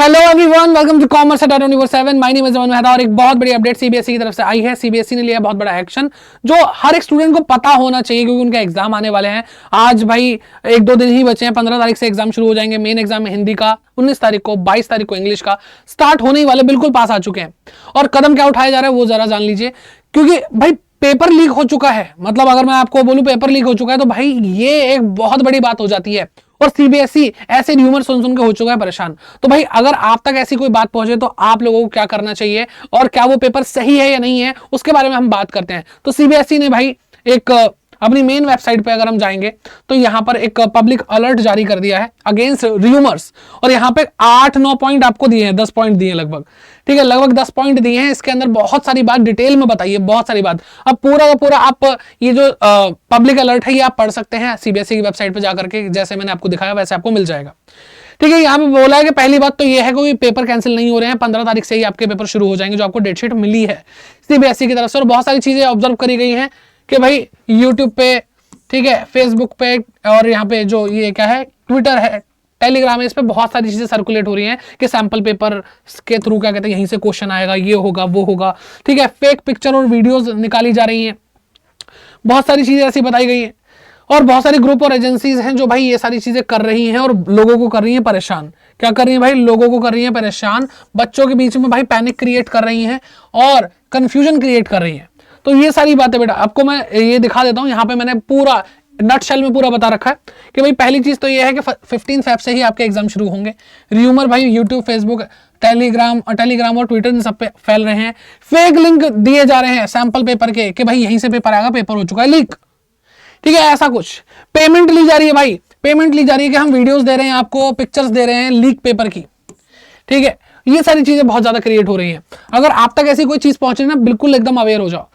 Hello everyone, welcome to Commerce Adda 24/7। My name is Aman Mehta और एक बहुत बड़ी अपडेट सीबीएसई की तरफ से आई है। सीबीएसई ने लिया बहुत बड़ा एक्शन जो हर एक स्टूडेंट को पता होना चाहिए, क्योंकि उनके एग्जाम आने वाले हैं। आज भाई 1-2 दिन ही बचे हैं, 15 तारीख से एग्जाम शुरू हो जाएंगे। मेन एग्जाम है हिंदी का 19 तारीख को, 22 तारीख को इंग्लिश का स्टार्ट होने ही वाले, बिल्कुल पास आ चुके हैं। और कदम क्या उठाया जा रहा है वो जरा जान लीजिए, क्योंकि भाई पेपर लीक हो चुका है। मतलब अगर मैं आपको बोलूं पेपर लीक हो चुका है तो भाई ये एक बहुत बड़ी बात हो जाती है। और सीबीएसई ऐसे र्यूमर सुन के हो चुका है परेशान। तो भाई अगर आप तक ऐसी कोई बात पहुंचे तो आप लोगों को क्या करना चाहिए और क्या वो पेपर सही है या नहीं है, उसके बारे में हम बात करते हैं। तो सीबीएसई ने भाई एक अपनी मेन वेबसाइट पे अगर हम जाएंगे तो यहां पर एक पब्लिक अलर्ट जारी कर दिया है अगेंस्ट र्यूमर्स। और यहां पे 8-9 पॉइंट आपको दिए हैं, 10 पॉइंट दिए लगभग, ठीक है, लगभग 10 पॉइंट दिए हैं। इसके अंदर बहुत सारी बात डिटेल में बताइए, बहुत सारी बात। अब पूरा का पूरा आप ये जो पब्लिक अलर्ट है ये आप पढ़ सकते हैं सीबीएसई की वेबसाइट पे जाकर के, जैसे मैंने आपको दिखाया वैसे आपको मिल जाएगा। ठीक है, यहाँ पे बोला है कि पहली बात तो ये है कि पेपर कैंसिल नहीं हो रहे हैं, 15 तारीख से ही आपके पेपर शुरू हो जाएंगे, जो आपको डेटशीट मिली है सीबीएसई की तरफ से। और बहुत सारी चीजें ऑब्जर्व करी गई हैं कि भाई यूट्यूब पे, ठीक है, फेसबुक पे और यहाँ पे जो ये क्या है ट्विटर है, टेलीग्राम है, इस पे बहुत सारी चीजें सर्कुलेट हो रही हैं कि सैंपल पेपर के थ्रू क्या कहते हैं यहीं से क्वेश्चन आएगा, ये होगा वो होगा। ठीक है, फेक पिक्चर और वीडियोस निकाली जा रही हैं, बहुत सारी चीजें ऐसी बताई गई हैं। और बहुत सारी ग्रुप और एजेंसीज हैं जो भाई ये सारी चीजें कर रही हैं और लोगों को कर रही हैं परेशान। क्या कर रही हैं भाई? लोगों को कर रही हैं परेशान, बच्चों के बीच में भाई पैनिक क्रिएट कर रही हैं और कंफ्यूजन क्रिएट कर रही हैं। तो ये सारी बातें बेटा आपको मैं ये दिखा देता हूं। यहाँ पे मैंने पूरा नटशेल में पूरा बता रखा है कि भाई पहली चीज तो ये है कि 15 फेब से ही आपके एग्जाम शुरू होंगे। र्यूमर भाई यूट्यूब, फेसबुक, टेलीग्राम और ट्विटर इन सब पे फैल रहे हैं। फेक लिंक दिए जा रहे हैं सैंपल पेपर के कि भाई यहीं से पेपर आएगा, पेपर हो चुका है लीक। ठीक है, ऐसा कुछ पेमेंट ली जा रही है भाई, पेमेंट ली जा रही है कि हम वीडियोस दे रहे हैं आपको, पिक्चर्स दे रहे हैं लीक पेपर की। ठीक है, ये सारी चीजें बहुत ज्यादा क्रिएट हो रही हैं। अगर आप तक ऐसी कोई चीज पहुंचे ना, बिल्कुल एकदम अवेयर हो जाओ।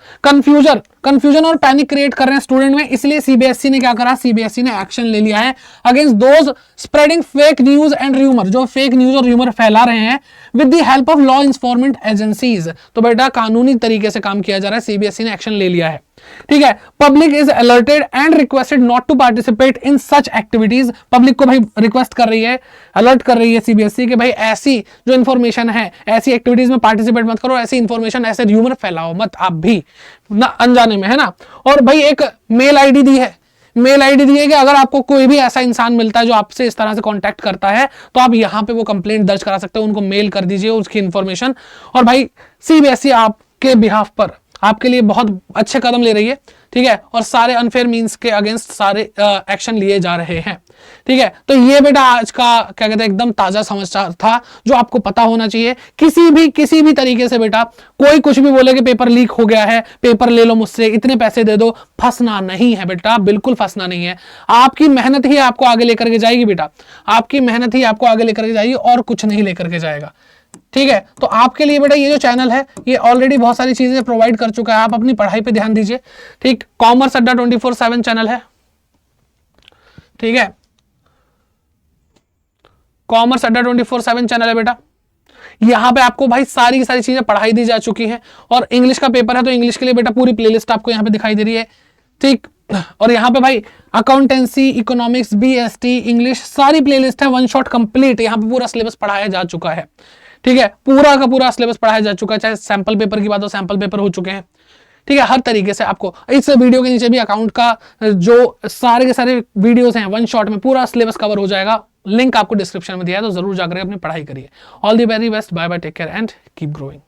कंफ्यूजन और पैनिक क्रिएट कर रहे हैं स्टूडेंट में, इसलिए सीबीएसई ने क्या करा, सीबीएसई ने एक्शन ले लिया है against those spreading fake news and rumour, जो फेक न्यूज और र्यूमर फैला रहे हैं with the help of law enforcement agencies. तो बेटा कानूनी तरीके से काम किया जा रहा है, सीबीएसई ने एक्शन ले लिया है। ठीक है, public is alerted and requested not to participate in such activities. Public को भाई रिक्वेस्ट कर रही है, अलर्ट कर रही है सीबीएसई कि भाई ऐसी जो इन्फॉर्मेशन है, ऐसी एक्टिविटीज में पार्टिसिपेट मत करो, ऐसी इन्फॉर्मेशन, ऐसे र्यूमर फैलाओ मत आप भी ना अनजाने में, है ना। और भाई एक मेल आईडी दी है, मेल आईडी दी है कि अगर आपको कोई भी ऐसा इंसान मिलता है जो आपसे इस तरह से कांटेक्ट करता है तो आप यहां पे वो कंप्लेंट दर्ज करा सकते हो, उनको मेल कर दीजिए उसकी इंफॉर्मेशन। और भाई सीबीएसई आपके बिहाफ पर, आपके लिए बहुत अच्छे कदम ले रही है। ठीक है, और सारे अनफेयर मींस के अगेंस्ट सारे एक्शन लिए जा रहे हैं। ठीक है, तो ये बेटा आज का क्या कहते हैं एकदम ताजा समाचार था जो आपको पता होना चाहिए। किसी भी तरीके से बेटा कोई कुछ भी बोले कि पेपर लीक हो गया है, पेपर ले लो मुझसे, इतने पैसे दे दो, फंसना नहीं है बेटा, बिल्कुल फंसना नहीं है। आपकी मेहनत ही आपको आगे लेकर के जाएगी बेटा, आपकी मेहनत ही आपको आगे लेकर के जाएगी और कुछ नहीं लेकर के जाएगा। ठीक है, तो आपके लिए बेटा ये जो चैनल है ये ऑलरेडी बहुत सारी चीजें प्रोवाइड कर चुका है, आप अपनी पढ़ाई पे ध्यान दीजिए। ठीक, कॉमर्स अड्डा 24/7 चैनल है। ठीक है, कॉमर्स अड्डा 24/7 चैनल है बेटा। यहां पे आपको भाई सारी की सारी चीजें पढ़ाई दी जा चुकी हैं। और इंग्लिश का पेपर है तो इंग्लिश के लिए बेटा पूरी प्लेलिस्ट आपको यहाँ पे दिखाई दे रही है। ठीक, और यहाँ पे भाई अकाउंटेंसी, इकोनॉमिक्स, बीएसटी, इंग्लिश सारी प्लेलिस्ट है, वन शॉट कंप्लीट। यहाँ पे पूरा सिलेबस पढ़ाया जा चुका है। ठीक है, पूरा का पूरा सिलेबस पढ़ाया जा चुका है, चाहे सैंपल पेपर की बात हो, सैंपल पेपर हो चुके हैं। ठीक है, हर तरीके से आपको इस वीडियो के नीचे भी अकाउंट का जो सारे के सारे वीडियोस हैं वन शॉट में पूरा सिलेबस कवर हो जाएगा। लिंक आपको डिस्क्रिप्शन में दिया है, तो जरूर जाकर अपनी पढ़ाई करिए। All the very best, bye bye, take care and keep growing.